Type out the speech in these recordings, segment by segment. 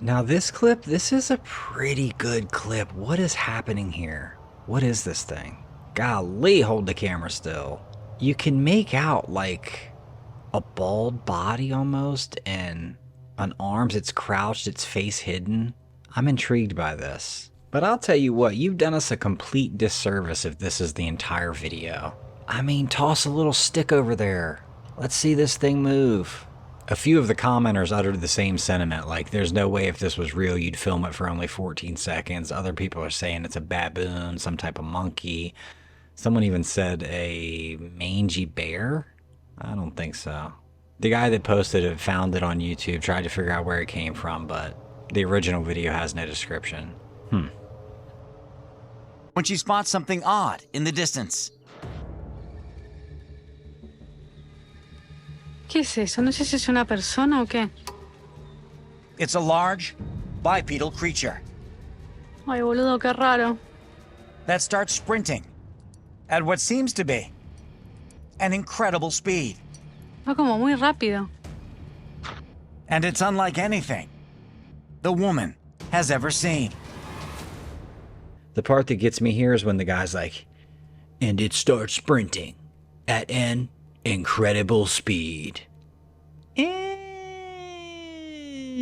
Now this clip, this is a pretty good clip. What is happening here? What is this thing? Golly, hold the camera still. You can make out like a bald body almost and on arms. It's crouched, its face hidden. I'm intrigued by this. But I'll tell you what, you've done us a complete disservice if this is the entire video. I mean, toss a little stick over there. Let's see this thing move. A few of the commenters uttered the same sentiment, like there's no way if this was real you'd film it for only 14 seconds. Other people are saying it's a baboon, some type of monkey. Someone even said a mangy bear? I don't think so. The guy that posted it found it on YouTube, tried to figure out where it came from, but the original video has no description. When she spots something odd in the distance. ¿Qué es eso? No sé si es una persona o qué. It's a large, bipedal creature Ay, boludo, qué raro. that starts sprinting at what seems to be an incredible speed. Va como muy rápido. And it's unlike anything the woman has ever seen. The part that gets me here is when the guy's like, and it starts sprinting at an incredible speed.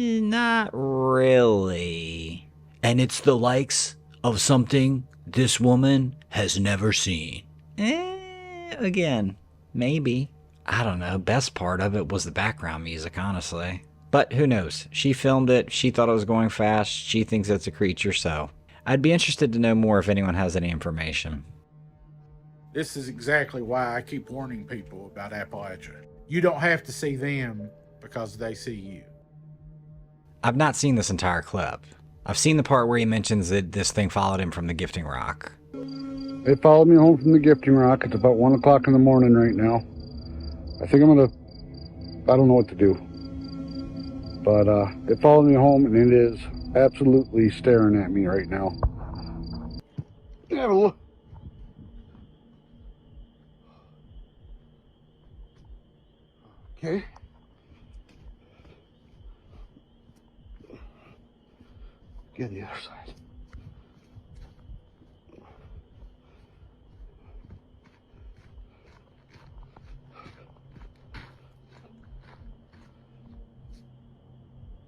Not really. And it's the likes of something this woman has never seen. Again, maybe. I don't know. Best part of it was the background music, honestly. But who knows? She filmed it. She thought it was going fast. She thinks it's a creature, so I'd be interested to know more if anyone has any information. This is exactly why I keep warning people about Appalachia. You don't have to see them because they see you. I've not seen this entire clip. I've seen the part where he mentions that this thing followed him from the Gifting Rock. They followed me home from the Gifting Rock. It's about 1 o'clock in the morning right now. I think I don't know what to do. But they followed me home and it is absolutely staring at me right now. Have a look. Okay. Get the other side.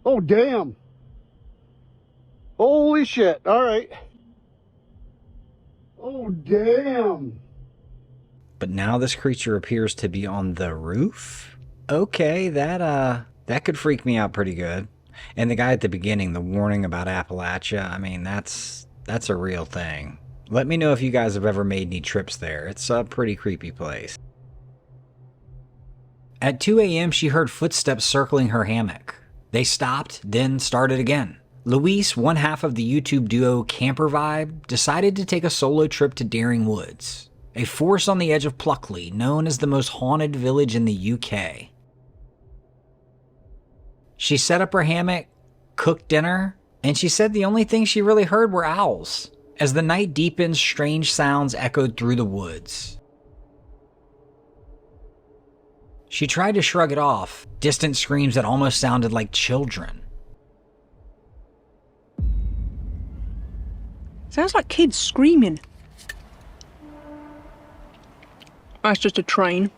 Oh, damn. Holy shit. All right. Oh, damn. But now this creature appears to be on the roof? Okay, that could freak me out pretty good. And the guy at the beginning, the warning about Appalachia, I mean, that's a real thing. Let me know if you guys have ever made any trips there. It's a pretty creepy place. At 2 a.m., she heard footsteps circling her hammock. They stopped, then started again. Luis, one half of the YouTube duo Camper Vibe, decided to take a solo trip to Daring Woods, a forest on the edge of Pluckley, known as the most haunted village in the UK. She set up her hammock, cooked dinner, and she said the only thing she really heard were owls. As the night deepened, strange sounds echoed through the woods. She tried to shrug it off, distant screams that almost sounded like children. Sounds like kids screaming. That's just a train.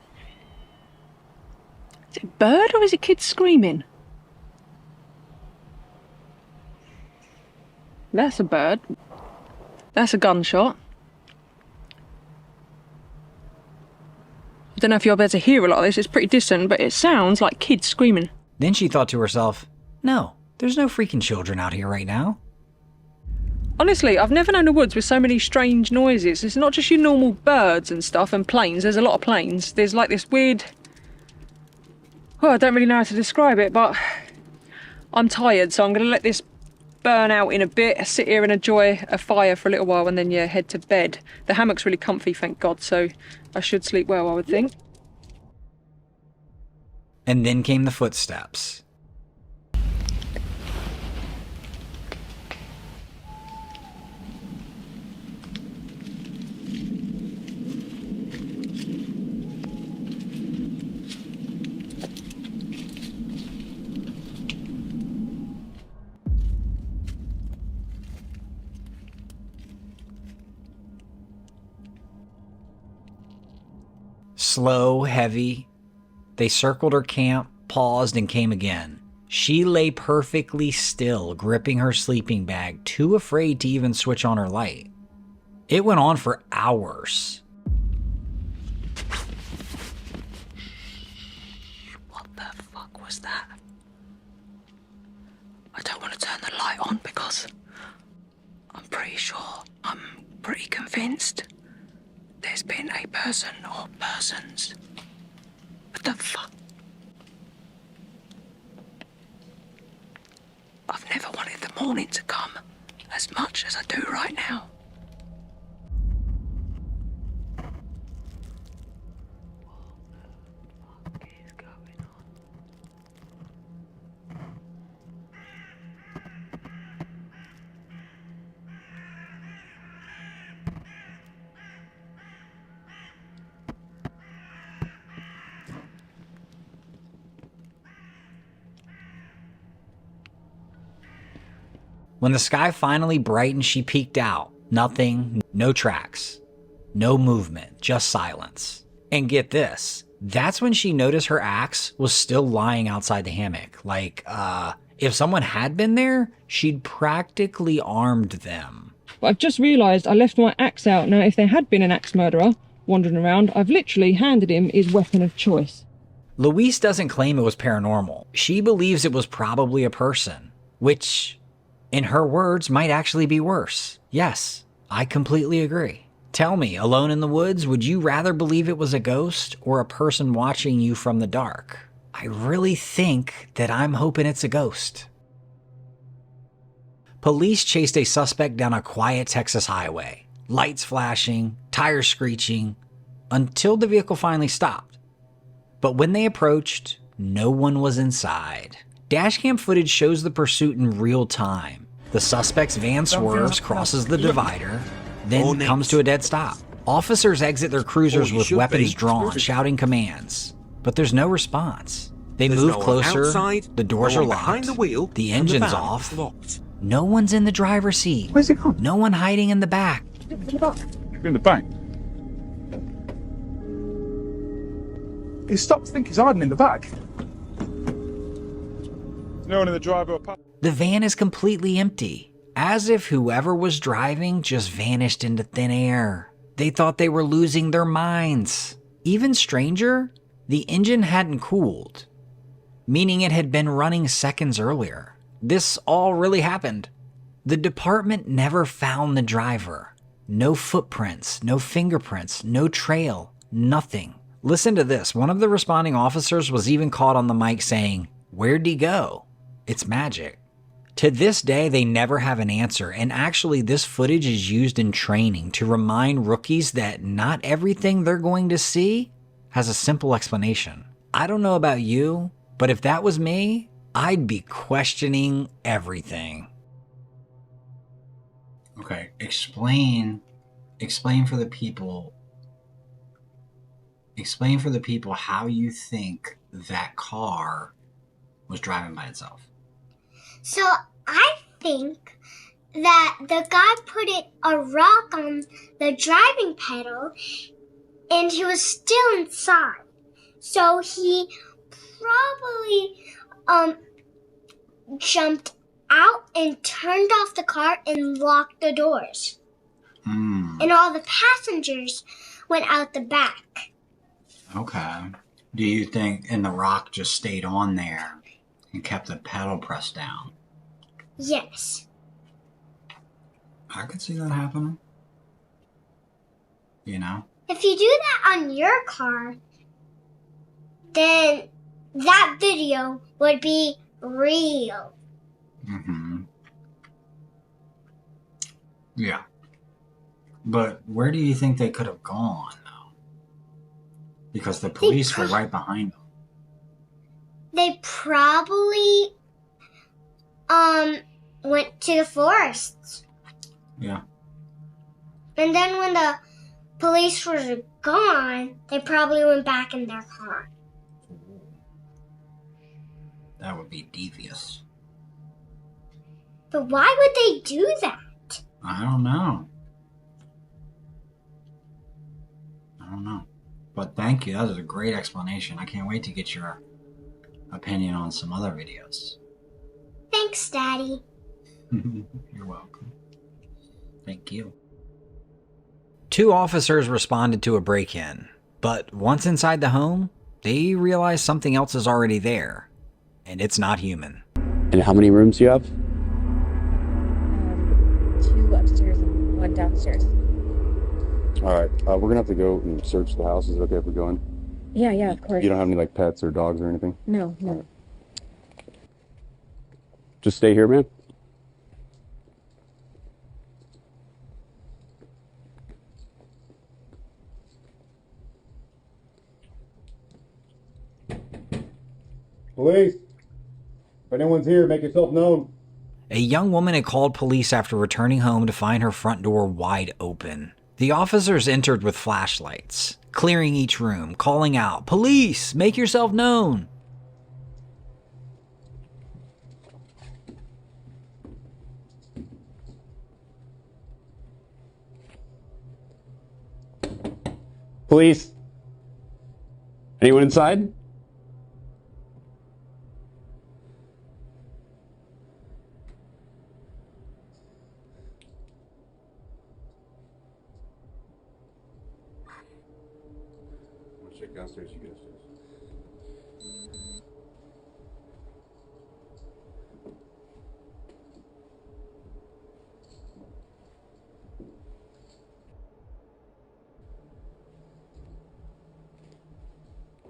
Is it a bird or is it kids screaming? That's a bird. That's a gunshot. I don't know if you'll be able to hear a lot of this, it's pretty distant, but it sounds like kids screaming. Then she thought to herself, no, there's no freaking children out here right now. Honestly, I've never known a woods with so many strange noises. It's not just your normal birds and stuff and planes. There's a lot of planes. There's like this weird... Well, I don't really know how to describe it, but I'm tired, so I'm going to let this burn out in a bit, sit here and enjoy a fire for a little while and then, yeah, head to bed. The hammock's really comfy, thank God, so I should sleep well, I would think. And then came the footsteps. Slow, heavy. They circled her camp, paused, and came again. She lay perfectly still, gripping her sleeping bag, too afraid to even switch on her light. It went on for hours. What the fuck was that? I don't want to turn the light on because I'm pretty convinced there's been a person or persons. What the fuck? I've never wanted the morning to come as much as I do right now. What the fuck is going on? When the sky finally brightened, she peeked out. Nothing, no tracks, no movement, just silence. And get this, that's when she noticed her axe was still lying outside the hammock. Like, if someone had been there, she'd practically armed them. But I've just realised I left my axe out. Now, if there had been an axe murderer wandering around, I've literally handed him his weapon of choice. Louise doesn't claim it was paranormal. She believes it was probably a person, which, in her words, might actually be worse. Yes, I completely agree. Tell me, alone in the woods, would you rather believe it was a ghost or a person watching you from the dark? I really think that I'm hoping it's a ghost. Police chased a suspect down a quiet Texas highway, lights flashing, tires screeching, until the vehicle finally stopped. But when they approached, no one was inside. Dashcam footage shows the pursuit in real time. The suspect's van swerves, crosses the divider, then comes to a dead stop. Officers exit their cruisers with weapons drawn, shouting commands. But there's no response. They move closer, the doors are locked, the engine's off. No one's in the driver's seat. Where's it gone? No one hiding in the back. In the back. He stopped to think he's hiding in the back. No one in the driver or The van is completely empty, as if whoever was driving just vanished into thin air. They thought they were losing their minds. Even stranger, the engine hadn't cooled, meaning it had been running seconds earlier. This all really happened. The department never found the driver. No footprints, no fingerprints, no trail, nothing. Listen to this. One of the responding officers was even caught on the mic saying, "Where'd he go? It's magic." To this day, they never have an answer, and actually this footage is used in training to remind rookies that not everything they're going to see has a simple explanation. I don't know about you, but if that was me, I'd be questioning everything. Okay, explain for the people. Explain for the people how you think that car was driving by itself. So I think that the guy put a rock on the driving pedal and he was still inside. So he probably jumped out and turned off the car and locked the doors. And all the passengers went out the back. Okay. Do you think, and the rock just stayed on there and kept the pedal pressed down? Yes. I could see that happening. You know? If you do that on your car, then that video would be real. Mm-hmm. Yeah. But where do you think they could have gone, though? Because the police were right behind them. They probably went to the forests. Yeah. And then when the police were gone, they probably went back in their car. That would be devious. But why would they do that? I don't know. But thank you. That was a great explanation. I can't wait to get your opinion on some other videos. Thanks, Daddy. You're welcome. Thank you. 2 officers responded to a break-in, but once inside the home, they realized something else is already there, and it's not human. And how many rooms do you have? 2 upstairs and 1 downstairs. All right, we're gonna have to go and search the house. Is it okay if we go in? Yeah, of course. You don't have any like pets or dogs or anything? No. Just stay here, man. Police! If anyone's here, make yourself known. A young woman had called police after returning home to find her front door wide open. The officers entered with flashlights, clearing each room, calling out, "Police, make yourself known!" Police! Anyone inside? Check downstairs, you get upstairs.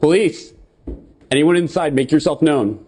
Police! Anyone inside, make yourself known.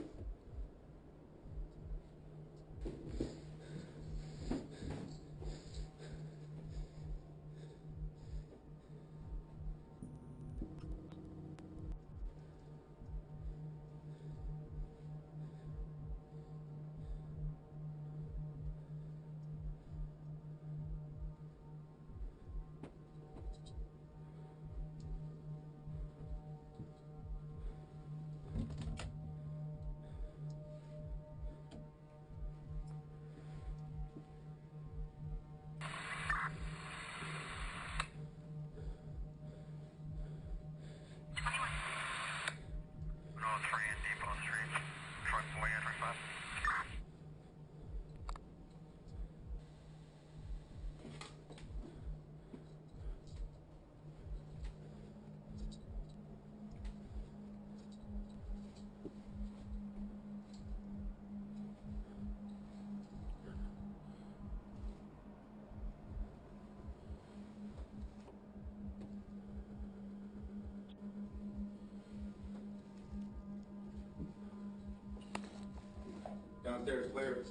Downstairs, clear.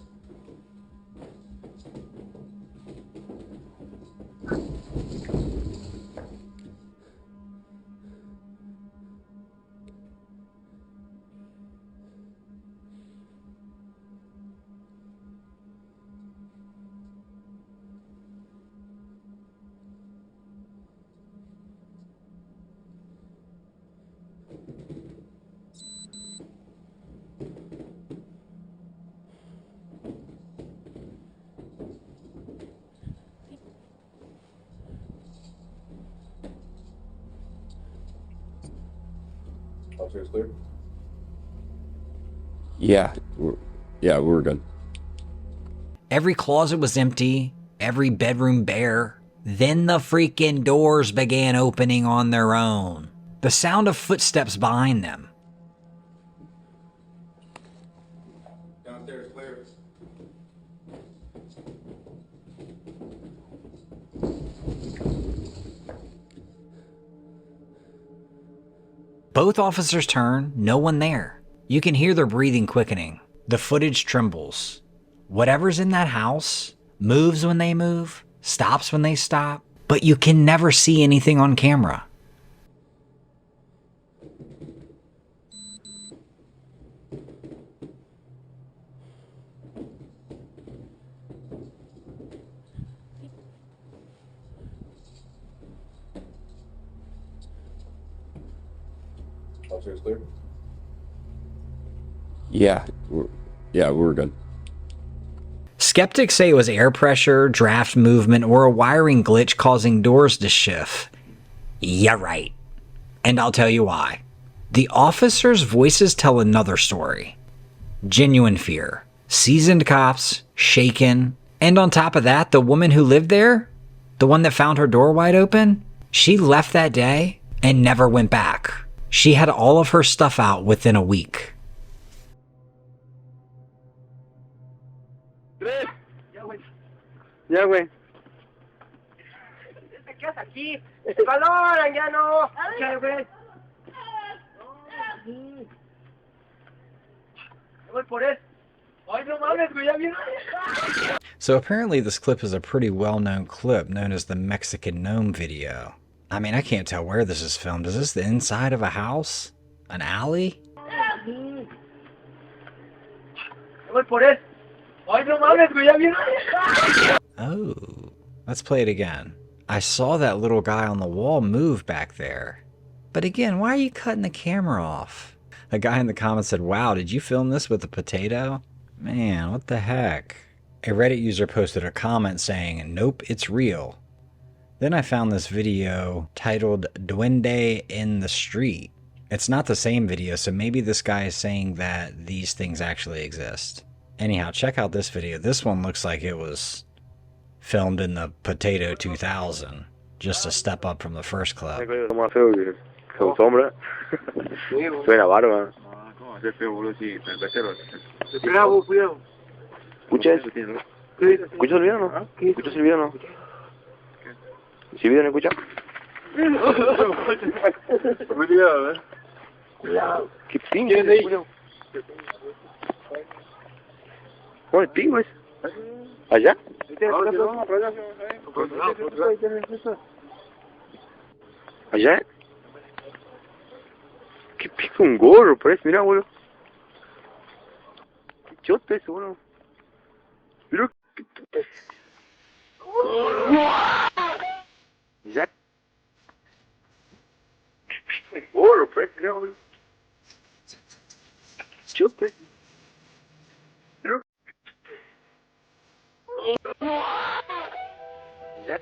Upstairs clear? Yeah, we're good. Every closet was empty, every bedroom bare. Then the freaking doors began opening on their own. The sound of footsteps behind them. Downstairs clear. Both officers turn, no one there. You can hear their breathing quickening. The footage trembles. Whatever's in that house moves when they move, stops when they stop, but you can never see anything on camera. Upstairs clear? Yeah, we're good. Skeptics say it was air pressure, draft movement, or a wiring glitch causing doors to shift. Yeah, right. And I'll tell you why. The officers' voices tell another story. Genuine fear. Seasoned cops, shaken, and on top of that, the woman who lived there, the one that found her door wide open, she left that day and never went back. She had all of her stuff out within a week. Ya, güey. ¿Te quedas aquí? ¡Es calor, ya no! Ya, güey. Voy por él. Ay, no mames, güey, ya viene. So apparently this clip is a pretty well-known clip known as the Mexican Gnome video. I mean, I can't tell where this is filmed. Is this the inside of a house? An alley? Voy por él. Ay, no mames, güey, ya viene. Oh, let's play it again. I saw that little guy on the wall move back there. But again, why are you cutting the camera off? A guy in the comments said, wow, did you film this with a potato? Man, what the heck? A Reddit user posted a comment saying, nope, it's real. Then I found this video titled Duende in the Street. It's not the same video, so maybe this guy is saying that these things actually exist. Anyhow, check out this video. This one looks like it was filmed in the Potato 2000. Just a step up from the first clip. ¿Escucha eso? ¿Escuchas el video o no? ¿Escuchas el video o no? ¿Si el video no escucha? ¿Qué pinche? ¿Cuál pingo es? ¿Allá? ¿Allá? ¿Qué pico un gorro? Parece, mira, boludo. ¿Qué chota eso, boludo? Mira qué... ¿Ya? ¿Qué pico un gorro? Parece, mira, boludo. Chota. Mira. ¿Ya?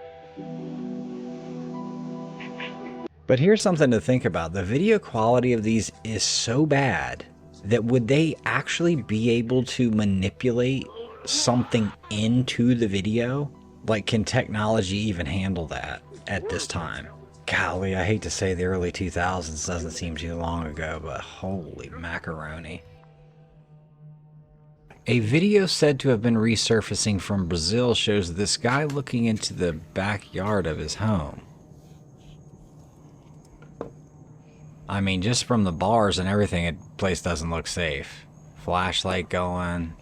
But here's something to think about. The video quality of these is so bad that would they actually be able to manipulate something into the video? Like, can technology even handle that at this time? Golly, I hate to say the early 2000s doesn't seem too long ago, but holy macaroni. A video said to have been resurfacing from Brazil shows this guy looking into the backyard of his home. I mean, just from the bars and everything, the place doesn't look safe. Flashlight going.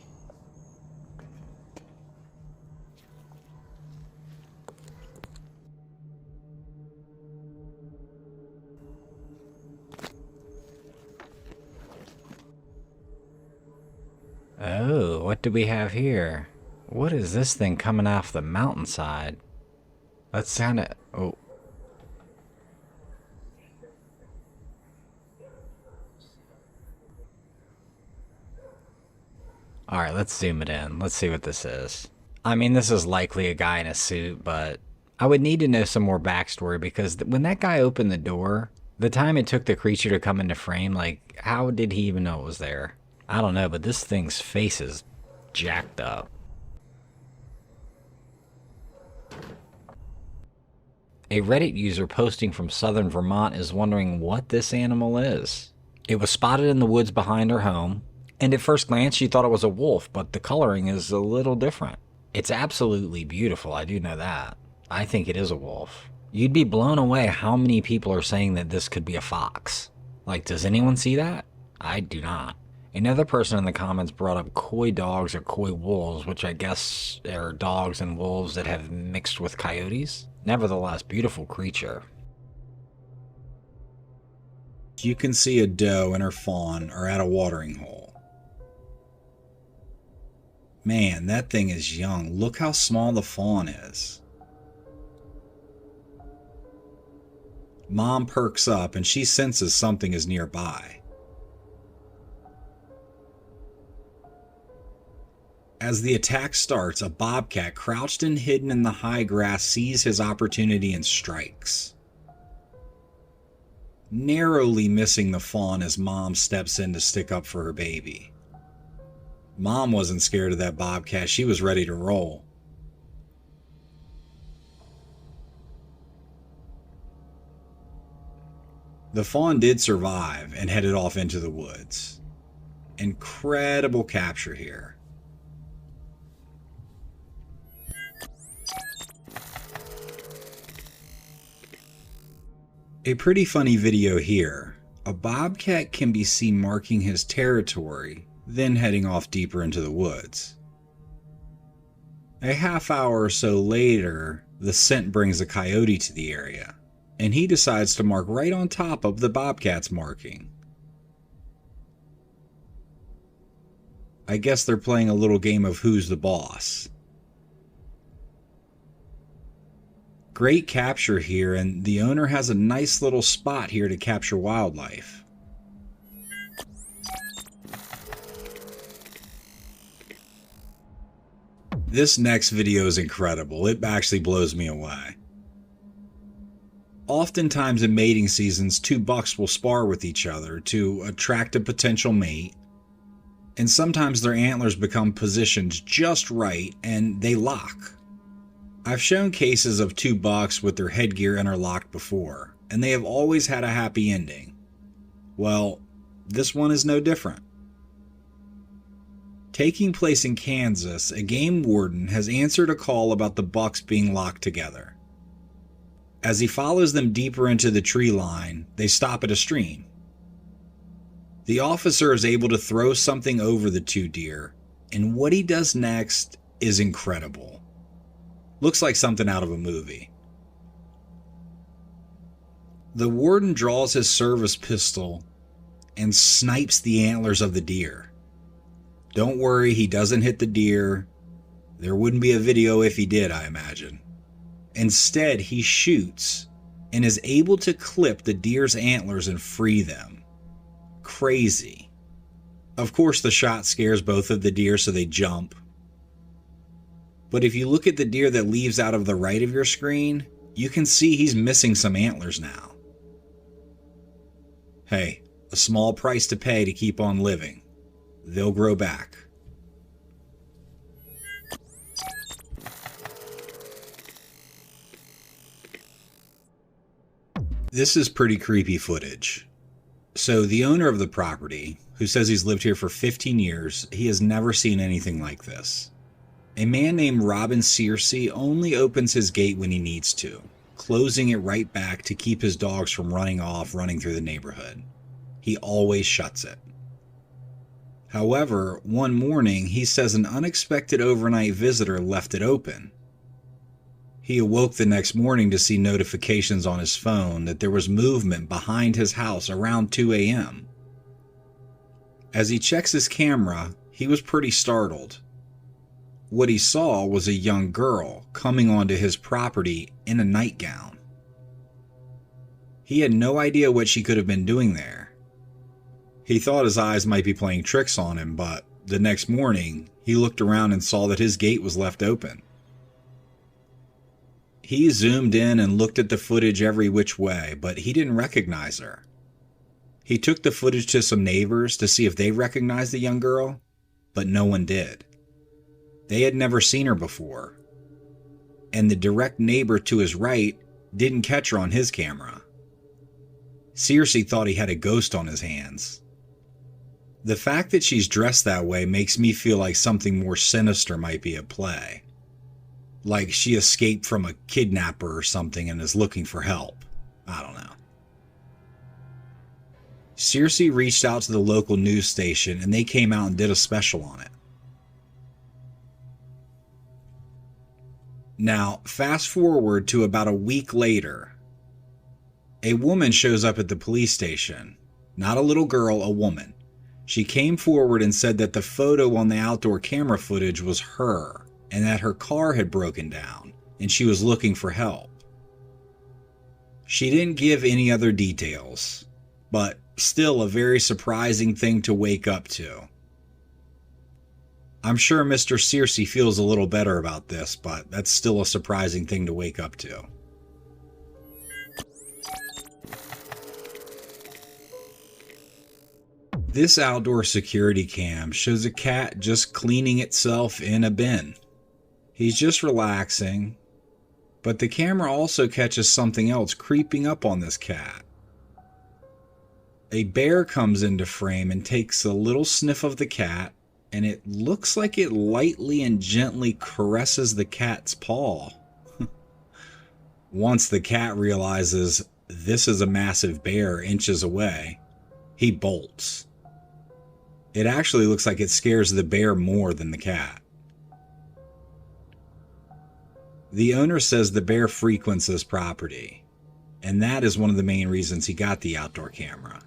Oh, what do we have here? What is this thing coming off the mountainside? Let's sound it. Oh. Alright, let's zoom it in. Let's see what this is. I mean, this is likely a guy in a suit, but I would need to know some more backstory because when that guy opened the door, the time it took the creature to come into frame, like, how did he even know it was there? I don't know, but this thing's face is jacked up. A Reddit user posting from southern Vermont is wondering what this animal is. It was spotted in the woods behind her home, and at first glance she thought it was a wolf, but the coloring is a little different. It's absolutely beautiful, I do know that. I think it is a wolf. You'd be blown away how many people are saying that this could be a fox. Like, does anyone see that? I do not. Another person in the comments brought up coy dogs or coy wolves, which I guess are dogs and wolves that have mixed with coyotes. Nevertheless, beautiful creature. You can see a doe and her fawn are at a watering hole. Man, that thing is young. Look how small the fawn is. Mom perks up and she senses something is nearby. As the attack starts, a bobcat crouched and hidden in the high grass sees his opportunity and strikes. narrowly missing the fawn as Mom steps in to stick up for her baby. Mom wasn't scared of that bobcat, she was ready to roll. The fawn did survive and headed off into the woods. Incredible capture here. A pretty funny video here. A bobcat can be seen marking his territory, then heading off deeper into the woods. A half hour or so later, the scent brings a coyote to the area, and he decides to mark right on top of the bobcat's marking. I guess they're playing a little game of who's the boss. Great capture here, and the owner has a nice little spot here to capture wildlife. This next video is incredible. It actually blows me away. Oftentimes in mating seasons, two bucks will spar with each other to attract a potential mate, and sometimes their antlers become positioned just right and they lock. I've shown cases of two bucks with their headgear interlocked before, and they have always had a happy ending. Well, this one is no different. Taking place in Kansas, a game warden has answered a call about the bucks being locked together. As he follows them deeper into the tree line, they stop at a stream. The officer is able to throw something over the two deer, and what he does next is incredible. Looks like something out of a movie. The warden draws his service pistol and snipes the antlers of the deer. Don't worry, he doesn't hit the deer. There wouldn't be a video if he did, I imagine. Instead, he shoots and is able to clip the deer's antlers and free them. Crazy. Of course, the shot scares both of the deer, so they jump. But if you look at the deer that leaves out of the right of your screen, you can see he's missing some antlers now. Hey, a small price to pay to keep on living. They'll grow back. This is pretty creepy footage. So the owner of the property, who says he's lived here for 15 years, he has never seen anything like this. A man named Robin Searcy only opens his gate when he needs to, closing it right back to keep his dogs from running off running through the neighborhood. He always shuts it. However, one morning he says an unexpected overnight visitor left it open. He awoke the next morning to see notifications on his phone that there was movement behind his house around 2 a.m. As he checks his camera, he was pretty startled. What he saw was a young girl coming onto his property in a nightgown. He had no idea what she could have been doing there. He thought his eyes might be playing tricks on him, but the next morning, he looked around and saw that his gate was left open. He zoomed in and looked at the footage every which way, but he didn't recognize her. He took the footage to some neighbors to see if they recognized the young girl, but no one did. They had never seen her before, and the direct neighbor to his right didn't catch her on his camera. Searcy thought he had a ghost on his hands. The fact that she's dressed that way makes me feel like something more sinister might be at play. Like she escaped from a kidnapper or something and is looking for help. I don't know. Searcy reached out to the local news station and they came out and did a special on it. Now, fast forward to about a week later. A woman shows up at the police station. Not a little girl, a woman. She came forward and said that the photo on the outdoor camera footage was her, and that her car had broken down, and she was looking for help. She didn't give any other details, but still a very surprising thing to wake up to. I'm sure Mr. Searcy feels a little better about this, but that's still a surprising thing to wake up to. This outdoor security cam shows a cat just cleaning itself in a bin. He's just relaxing, but the camera also catches something else creeping up on this cat. A bear comes into frame and takes a little sniff of the cat, and it looks like it lightly and gently caresses the cat's paw. Once the cat realizes this is a massive bear inches away, he bolts. It actually looks like it scares the bear more than the cat. The owner says the bear frequents this property, and that is one of the main reasons he got the outdoor camera.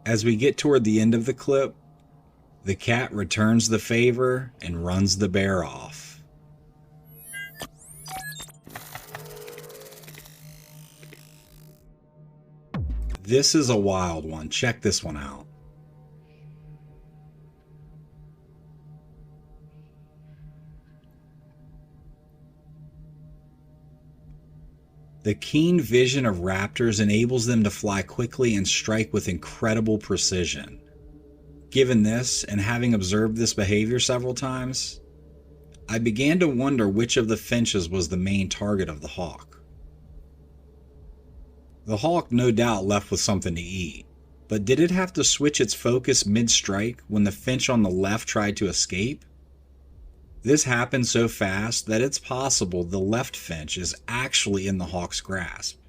As we get toward the end of the clip, the cat returns the favor and runs the bear off. This is a wild one. Check this one out. The keen vision of raptors enables them to fly quickly and strike with incredible precision. Given this, and having observed this behavior several times, I began to wonder which of the finches was the main target of the hawk. The hawk no doubt left with something to eat, but did it have to switch its focus mid-strike when the finch on the left tried to escape? This happened so fast that it's possible the left finch is actually in the hawk's grasp.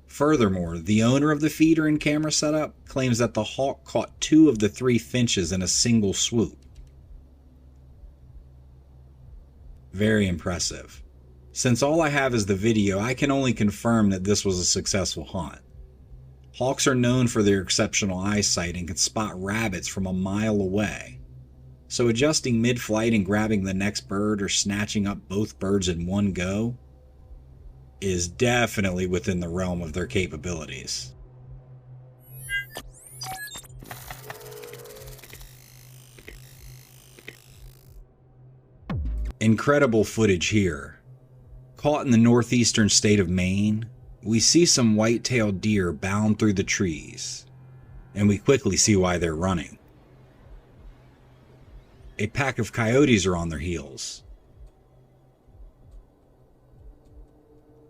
Furthermore, the owner of the feeder and camera setup claims that the hawk caught 2 of the 3 finches in a single swoop. Very impressive. Since all I have is the video, I can only confirm that this was a successful hunt. Hawks are known for their exceptional eyesight and can spot rabbits from a mile away. So adjusting mid-flight and grabbing the next bird or snatching up both birds in one go is definitely within the realm of their capabilities. Incredible footage here. Caught in the northeastern state of Maine, we see some white-tailed deer bound through the trees, and we quickly see why they're running. A pack of coyotes are on their heels.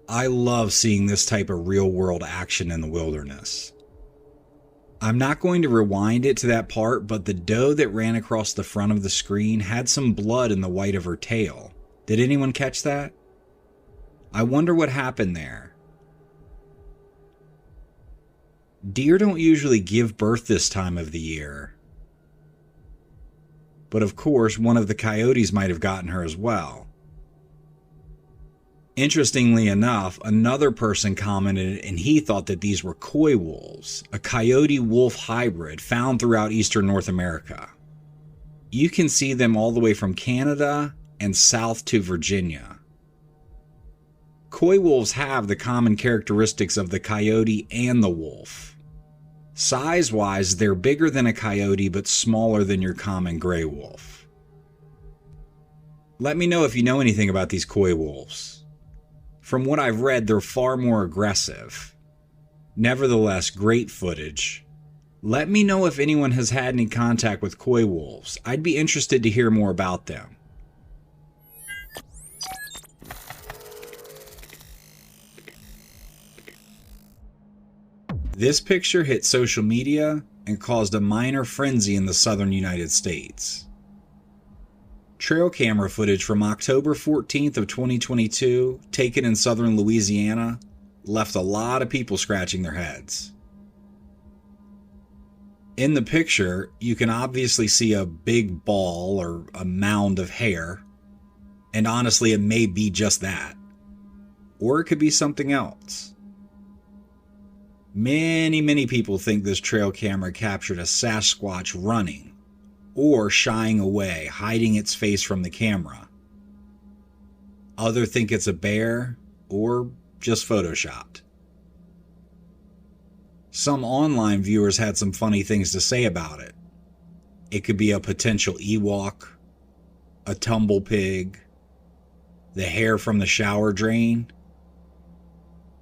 I love seeing this type of real-world action in the wilderness. I'm not going to rewind it to that part, but the doe that ran across the front of the screen had some blood in the white of her tail. Did anyone catch that? I wonder what happened there. Deer don't usually give birth this time of the year. But of course, one of the coyotes might have gotten her as well. Interestingly enough, another person commented and he thought that these were coy wolves, a coyote-wolf hybrid found throughout eastern North America. You can see them all the way from Canada and south to Virginia. Coy wolves have the common characteristics of the coyote and the wolf. Size-wise, they're bigger than a coyote but smaller than your common gray wolf. Let me know if you know anything about these coy wolves. From what I've read, they're far more aggressive. Nevertheless, great footage. Let me know if anyone has had any contact with coy wolves. I'd be interested to hear more about them. This picture hit social media and caused a minor frenzy in the southern United States. Trail camera footage from October 14th of 2022, taken in southern Louisiana, left a lot of people scratching their heads. In the picture, you can obviously see a big ball or a mound of hair, and honestly, it may be just that. Or it could be something else. Many people think this trail camera captured a Sasquatch running, or shying away, hiding its face from the camera. Others think it's a bear, or just photoshopped. Some online viewers had some funny things to say about it. It could be a potential Ewok, a tumble pig, the hair from the shower drain.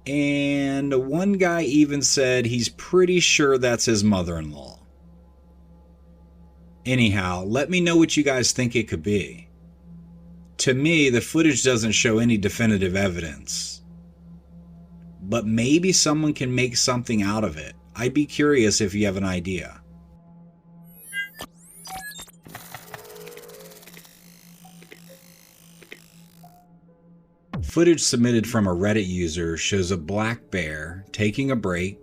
And one guy even said he's pretty sure that's his mother-in-law. Anyhow, let me know what you guys think it could be. To me, the footage doesn't show any definitive evidence. But maybe someone can make something out of it. I'd be curious if you have an idea. Footage submitted from a Reddit user shows a black bear taking a break,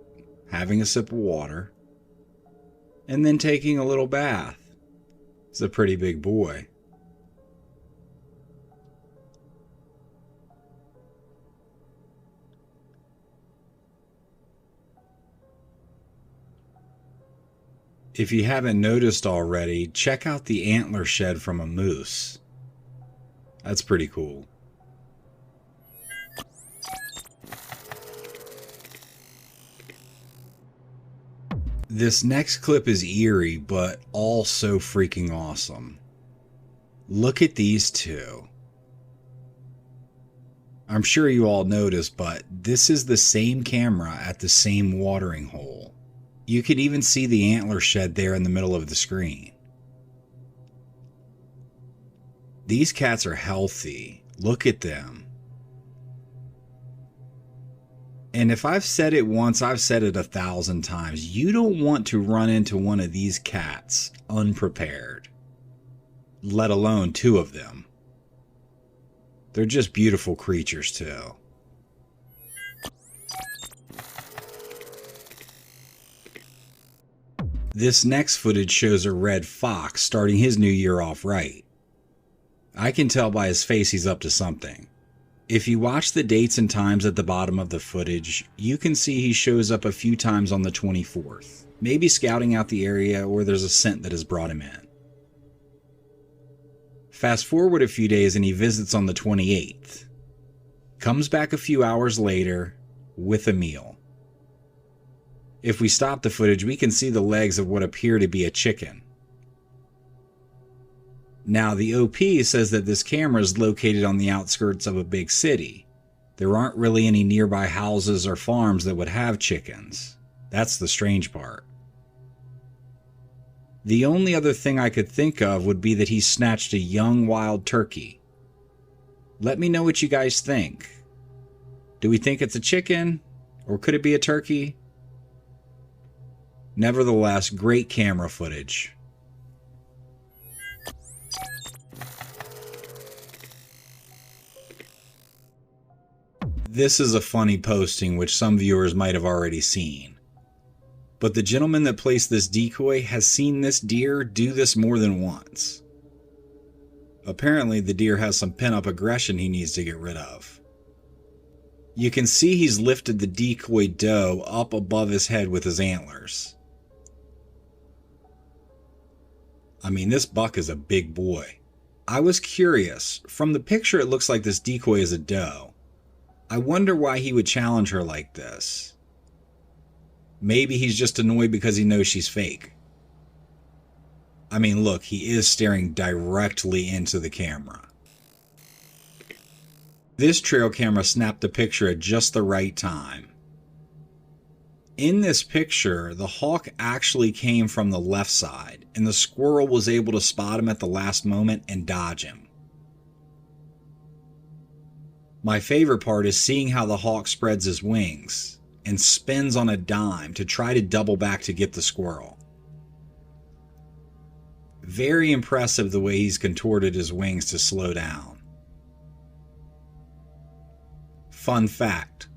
having a sip of water, and then taking a little bath. It's a pretty big boy. If you haven't noticed already, check out the antler shed from a moose. That's pretty cool. This next clip is eerie, but also freaking awesome. Look at these two. I'm sure you all noticed, but this is the same camera at the same watering hole. You can even see the antler shed there in the middle of the screen. These cats are healthy. Look at them. And if I've said it once, I've said it 1,000 times. You don't want to run into one of these cats unprepared, let alone two of them. They're just beautiful creatures too. This next footage shows a red fox starting his new year off right. I can tell by his face he's up to something. If you watch the dates and times at the bottom of the footage, you can see he shows up a few times on the 24th, maybe scouting out the area or there's a scent that has brought him in. Fast forward a few days and he visits on the 28th. Comes back a few hours later with a meal. If we stop the footage, we can see the legs of what appear to be a chicken. Now, the OP says that this camera is located on the outskirts of a big city. There aren't really any nearby houses or farms that would have chickens. That's the strange part. The only other thing I could think of would be that he snatched a young wild turkey. Let me know what you guys think. Do we think it's a chicken? Or could it be a turkey? Nevertheless, great camera footage. This is a funny posting which some viewers might have already seen. But the gentleman that placed this decoy has seen this deer do this more than once. Apparently the deer has some pent-up aggression he needs to get rid of. You can see he's lifted the decoy doe up above his head with his antlers. I mean, this buck is a big boy. I was curious. From the picture it looks like this decoy is a doe. I wonder why he would challenge her like this. Maybe he's just annoyed because he knows she's fake. I mean, look, he is staring directly into the camera. This trail camera snapped the picture at just the right time. In this picture, the hawk actually came from the left side, and the squirrel was able to spot him at the last moment and dodge him. My favorite part is seeing how the hawk spreads his wings and spins on a dime to try to double back to get the squirrel. Very impressive the way he's contorted his wings to slow down. Fun fact,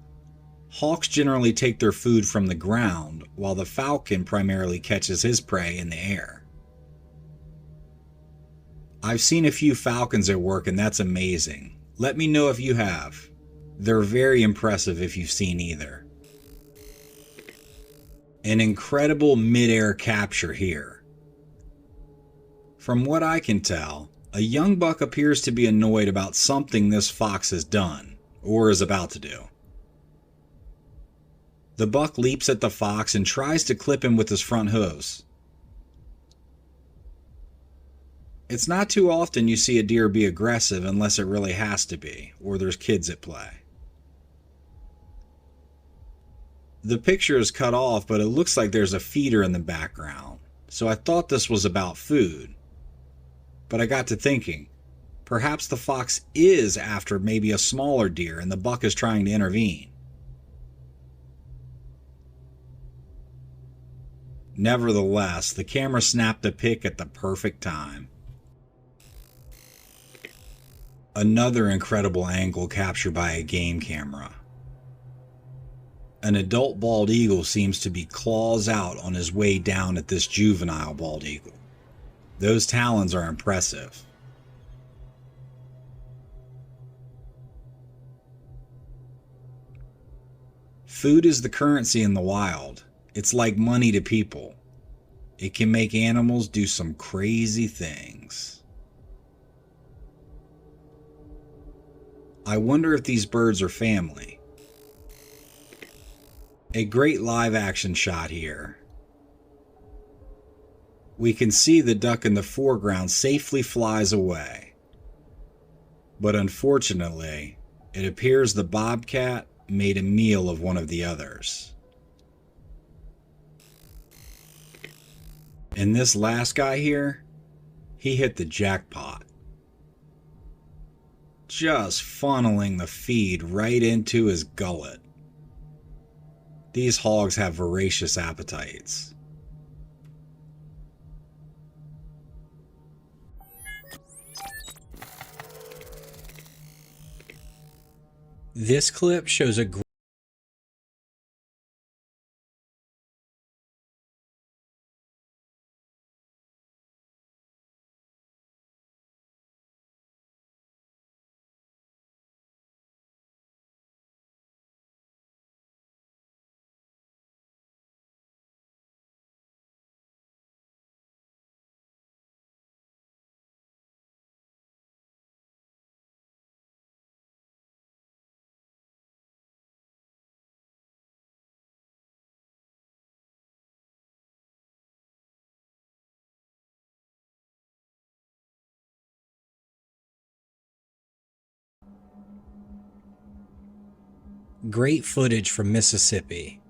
hawks generally take their food from the ground, while the falcon primarily catches his prey in the air. I've seen a few falcons at work and that's amazing. Let me know if you have. They're very impressive if you've seen either. An incredible mid-air capture here. From what I can tell, a young buck appears to be annoyed about something this fox has done, or is about to do. The buck leaps at the fox and tries to clip him with his front hooves. It's not too often you see a deer be aggressive unless it really has to be, or there's kids at play. The picture is cut off, but it looks like there's a feeder in the background, so I thought this was about food. But I got to thinking, perhaps the fox is after maybe a smaller deer and the buck is trying to intervene. Nevertheless, the camera snapped a pic at the perfect time. Another incredible angle captured by a game camera. An adult bald eagle seems to be claws out on his way down at this juvenile bald eagle. Those talons are impressive. Food is the currency in the wild. It's like money to people. It can make animals do some crazy things. I wonder if these birds are family. A great live action shot here. We can see the duck in the foreground safely flies away. But unfortunately, it appears the bobcat made a meal of one of the others. And this last guy here, he hit the jackpot. Just funneling the feed right into his gullet. These hogs have voracious appetites. This clip shows a great footage from Mississippi.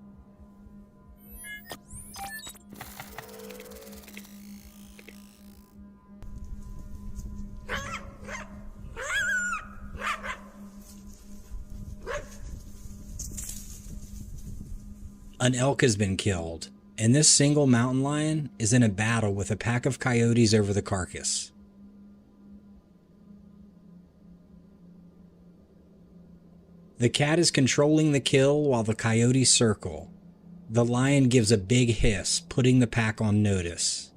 An elk has been killed, and this single mountain lion is in a battle with a pack of coyotes over the carcass. The cat is controlling the kill while the coyotes circle. The lion gives a big hiss, putting the pack on notice.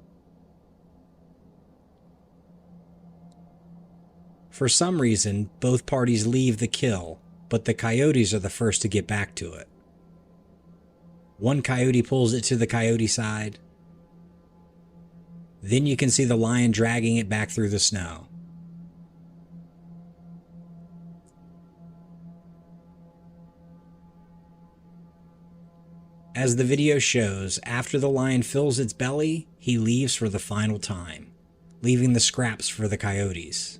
For some reason, both parties leave the kill, but the coyotes are the first to get back to it. One coyote pulls it to the coyote side. Then you can see the lion dragging it back through the snow. As the video shows, after the lion fills its belly, he leaves for the final time, leaving the scraps for the coyotes.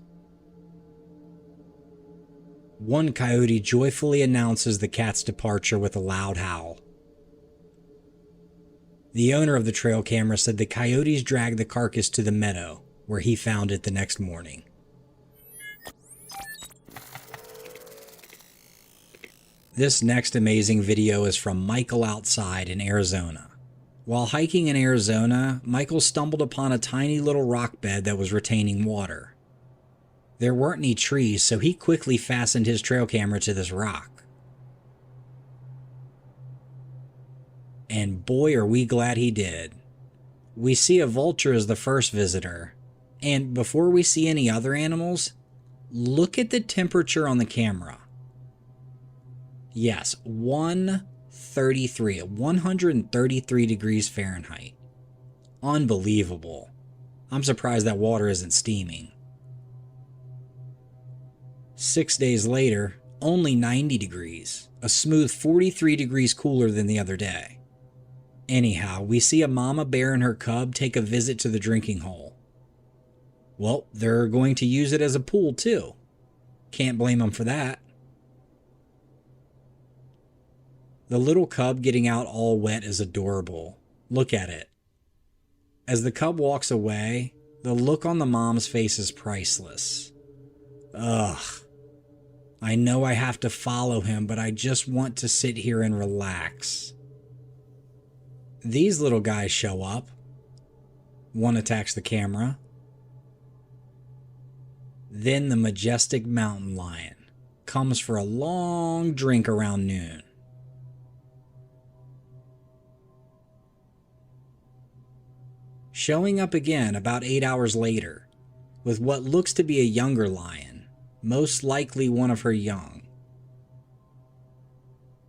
One coyote joyfully announces the cat's departure with a loud howl. The owner of the trail camera said the coyotes dragged the carcass to the meadow, where he found it the next morning. This next amazing video is from Michael outside in Arizona. While hiking in Arizona, Michael stumbled upon a tiny little rock bed that was retaining water. There weren't any trees, so he quickly fastened his trail camera to this rock. And boy, are we glad he did. We see a vulture as the first visitor, and before we see any other animals, look at the temperature on the camera. Yes, 133 degrees Fahrenheit. Unbelievable. I'm surprised that water isn't steaming. 6 days later, only 90 degrees, a smooth 43 degrees cooler than the other day. Anyhow, we see a mama bear and her cub take a visit to the drinking hole. Well, they're going to use it as a pool too. Can't blame them for that. The little cub getting out all wet is adorable. Look at it. As the cub walks away, the look on the mom's face is priceless. Ugh. I know I have to follow him, but I just want to sit here and relax. These little guys show up. One attacks the camera. Then the majestic mountain lion comes for a long drink around noon. Showing up again about 8 hours later with what looks to be a younger lion, most likely one of her young.